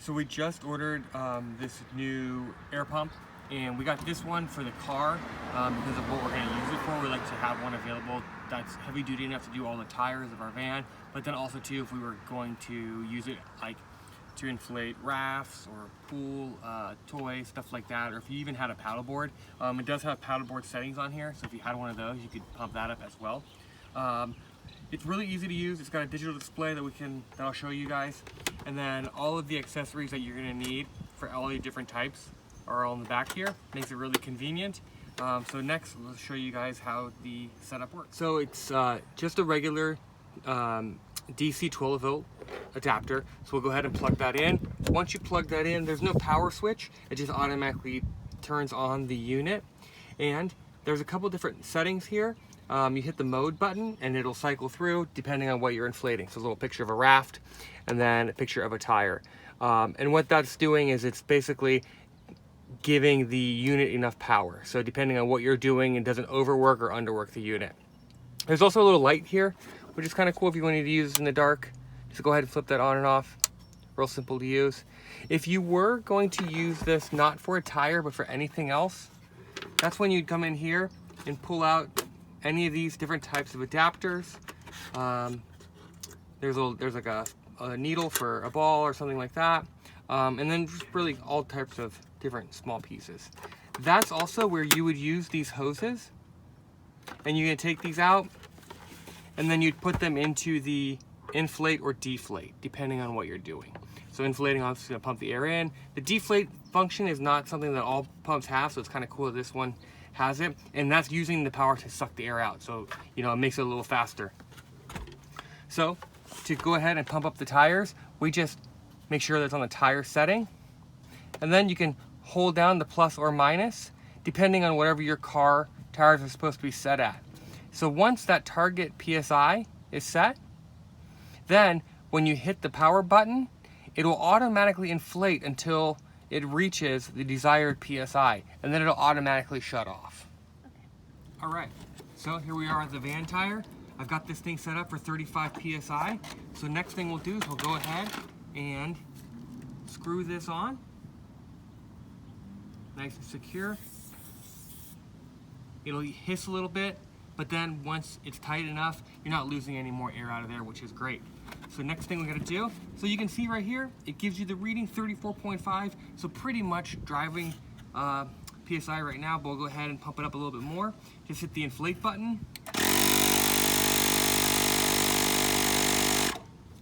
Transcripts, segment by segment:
So we just ordered this new air pump, and we got this one for the car because of what we're going to use it for. We like to have one available that's heavy duty enough to do all the tires of our van, but then also too if we were going to use it like to inflate rafts or pool toys, stuff like that, or if you even had a paddleboard. It does have paddleboard settings on here, so if you had one of those you could pump that up as well. It's really easy to use. It's got a digital display that I'll show you guys, and then all of the accessories that you're going to need for all your different types are all in the back here. Makes it really convenient. So next, let's show you guys how the setup works. So it's just a regular DC 12 volt adapter. So we'll go ahead and plug that in. Once you plug that in, there's no power switch. It just automatically turns on the unit. And there's a couple different settings here. You hit the mode button and it'll cycle through depending on what you're inflating. So a little picture of a raft and then a picture of a tire. And what that's doing is it's basically giving the unit enough power. So depending on what you're doing, it doesn't overwork or underwork the unit. There's also a little light here, which is kind of cool if you wanted to use it in the dark. Just go ahead and flip that on and off. Real simple to use. If you were going to use this not for a tire but for anything else, that's when you'd come in here and pull out any of these different types of adapters. There's like a needle for a ball or something like that, and then just really all types of different small pieces. That's also where you would use these hoses, and you're gonna take these out and then you'd put them into the inflate or deflate depending on what you're doing. So inflating obviously gonna pump the air in. The deflate function is not something that all pumps have, so it's kind of cool that this one has it, and that's using the power to suck the air out, so you know it makes it a little faster. So to go ahead and pump up the tires, we just make sure that's on the tire setting, and then you can hold down the plus or minus depending on whatever your car tires are supposed to be set at. So once that target PSI is set, then when you hit the power button, it will automatically inflate until it reaches the desired PSI, and then it'll automatically shut off. Okay. All right, so here we are at the van tire. I've got this thing set up for 35 PSI. So next thing we'll do is we'll go ahead and screw this on. Nice and secure. It'll hiss a little bit, but then once it's tight enough, you're not losing any more air out of there, which is great. So next thing we're gonna do, so you can see right here, it gives you the reading 34.5, so pretty much driving PSI right now, but we'll go ahead and pump it up a little bit more. Just hit the inflate button.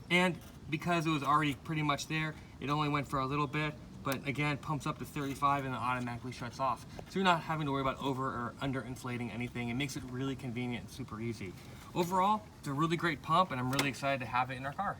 And because it was already pretty much there, it only went for a little bit, but again, pumps up to 35 and then automatically shuts off. So you're not having to worry about over or under inflating anything. It makes it really convenient and super easy. Overall, it's a really great pump, and I'm really excited to have it in our car.